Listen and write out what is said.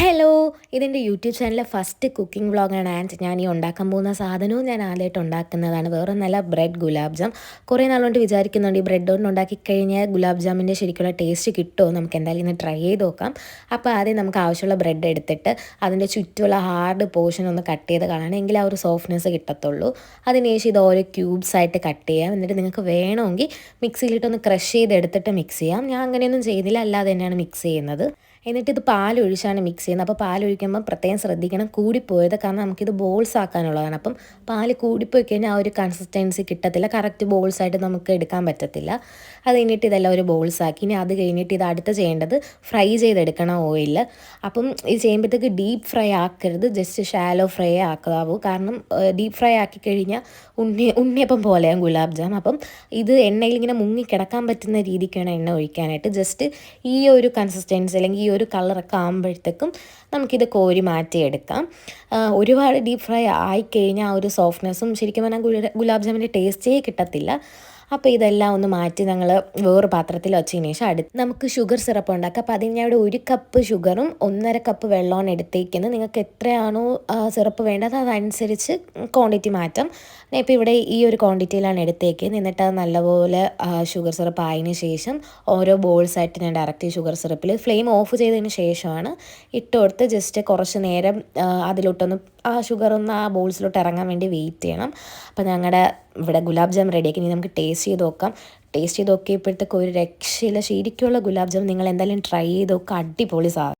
Hello, ഇതെൻ്റെ YouTube ചാനലിലെ first cooking വ്ളോഗാണ്. ആൻഡ് ഞാൻ ഈ ഉണ്ടാക്കാൻ പോകുന്ന സാധനവും ഞാൻ ആദ്യമായിട്ട് ഉണ്ടാക്കുന്നതാണ്. വേറെ നല്ല ബ്രെഡ് ഗുലാബ് ജാം. കുറേ നാളുകൊണ്ട് വിചാരിക്കുന്നുണ്ട് ഈ ബ്രെഡ് കൊണ്ട് ഉണ്ടാക്കി കഴിഞ്ഞാൽ ഗുലാബ് ജാമിൻ്റെ ശരിക്കുള്ള ടേസ്റ്റ് കിട്ടുമോ, നമുക്ക് എന്തായാലും ഇന്ന് ട്രൈ ചെയ്ത് നോക്കാം. അപ്പോൾ ആദ്യം നമുക്ക് ആവശ്യമുള്ള ബ്രെഡ് എടുത്തിട്ട് അതിൻ്റെ ചുറ്റുമുള്ള ഹാർഡ് പോർഷൻ ഒന്ന് കട്ട് ചെയ്ത് കളയണം, എങ്കിൽ ആ ഒരു സോഫ്റ്റ്നെസ് കിട്ടത്തുള്ളൂ. അതിനുശേഷം ഇത് ഓരോ ക്യൂബ്സ് ആയിട്ട് കട്ട് ചെയ്യാം. എന്നിട്ട് നിങ്ങൾക്ക് വേണമെങ്കിൽ മിക്സിയിലിട്ടൊന്ന് ക്രഷ് ചെയ്തെടുത്തിട്ട് മിക്സ് ചെയ്യാം. ഞാൻ അങ്ങനെയൊന്നും ചെയ്യുന്നില്ല, അല്ലാതെ തന്നെയാണ് മിക്സ് ചെയ്യുന്നത്. എന്നിട്ട് ഇത് പാലൊഴിച്ചാണ് മിക്സ് ചെയ്യുന്നത്. അപ്പോൾ പാലൊഴിക്കുമ്പോൾ പ്രത്യേകം ശ്രദ്ധിക്കണം, കൂടിപ്പോയത്, കാരണം നമുക്കിത് ബോൾസ് ആക്കാനുള്ളതാണ്. അപ്പം പാല് കൂടിപ്പോയി കഴിഞ്ഞാൽ ആ ഒരു കൺസിസ്റ്റൻസി കിട്ടത്തില്ല, കറക്റ്റ് ബോൾസ് ആയിട്ട് നമുക്ക് എടുക്കാൻ പറ്റത്തില്ല. അത് കഴിഞ്ഞിട്ട് ഇതെല്ലാം ഒരു ബോൾസ് ആക്കി. ഇനി അത് കഴിഞ്ഞിട്ട് ഇത് അടുത്ത് ചെയ്യേണ്ടത് ഫ്രൈ ചെയ്തെടുക്കണം ഓയിലിൽ. അപ്പം ഇത് ചെയ്യുമ്പോഴത്തേക്ക് ഡീപ്പ് ഫ്രൈ ആക്കരുത്, ജസ്റ്റ് ഷാലോ ഫ്രൈ ആക്കാവൂ. കാരണം ഡീപ്പ് ഫ്രൈ ആക്കി കഴിഞ്ഞാൽ ഉണ്ണിയപ്പം പോലെയാണ് ഗുലാബ് ജാം. അപ്പം ഇത് എണ്ണയിൽ ഇങ്ങനെ മുങ്ങി കിടക്കാൻ പറ്റുന്ന രീതിക്ക് വേണം എണ്ണ ഒഴിക്കാനായിട്ട്. ജസ്റ്റ് ഈ ഒരു കൺസിസ്റ്റൻസി അല്ലെങ്കിൽ ഈ ഒരു കളറൊക്കെ ആകുമ്പോഴത്തേക്കും നമുക്കിത് കോരി മാറ്റിയെടുക്കാം. ഒരുപാട് ഡീപ്പ് ഫ്രൈ ആയിക്കഴിഞ്ഞാൽ ആ ഒരു സോഫ്റ്റ്നെസ്സും ശരിക്കും പറഞ്ഞാൽ ഗുലാബ് ജാമിൻ്റെ ടേസ്റ്റേ കിട്ടത്തില്ല. അപ്പോൾ ഇതെല്ലാം ഒന്ന് മാറ്റി ഞങ്ങൾ വേറെ പാത്രത്തിൽ വെച്ചതിന് ശേഷം അടുത്ത് നമുക്ക് ഷുഗർ സിറപ്പ് ഉണ്ടാക്കാം. അപ്പോൾ അതിന് ഞാൻ ഇവിടെ 1 കപ്പ് ഷുഗറും 1.5 കപ്പ് വെള്ളമാണ് എടുത്തേക്കുന്നത്. നിങ്ങൾക്ക് എത്രയാണോ സിറപ്പ് വേണ്ടത് അതനുസരിച്ച് ക്വാണ്ടിറ്റി മാറ്റാം. ഞാൻ ഇപ്പോൾ ഇവിടെ ഈ ഒരു ക്വാണ്ടിറ്റിയിലാണ് എടുത്തേക്കുന്നത്. എന്നിട്ട് അത് നല്ലപോലെ ഷുഗർ സിറപ്പ് ആയതിനു ശേഷം ഓരോ ബോൾസായിട്ട് ഞാൻ ഡയറക്റ്റ് ഷുഗർ സിറപ്പിൽ ഫ്ലെയിം ഓഫ് ചെയ്തതിന് ശേഷമാണ് ഇട്ട് കൊടുത്ത് ജസ്റ്റ് കുറച്ച് നേരം അതിലോട്ടൊന്ന് ആ ഷുഗർ ഒന്ന് ആ ബോൾസിലോട്ട് ഇറങ്ങാൻ വേണ്ടി വെയിറ്റ് ചെയ്യണം. അപ്പോൾ ഞങ്ങളുടെ ഇവിടെ ഗുലാബ് ജാം റെഡിയാക്കി. ഇനി നമുക്ക് ടേസ്റ്റ് ചെയ്ത് നോക്കാം. ടേസ്റ്റ് ചെയ്ത് നോക്കിയപ്പോഴത്തേക്ക് ഒരു രക്ഷയില്ല, ശരിക്കുള്ള ഗുലാബ് ജാം. നിങ്ങൾ എന്തായാലും ട്രൈ ചെയ്ത് നോക്കുക, അടിപൊളി സാധനം.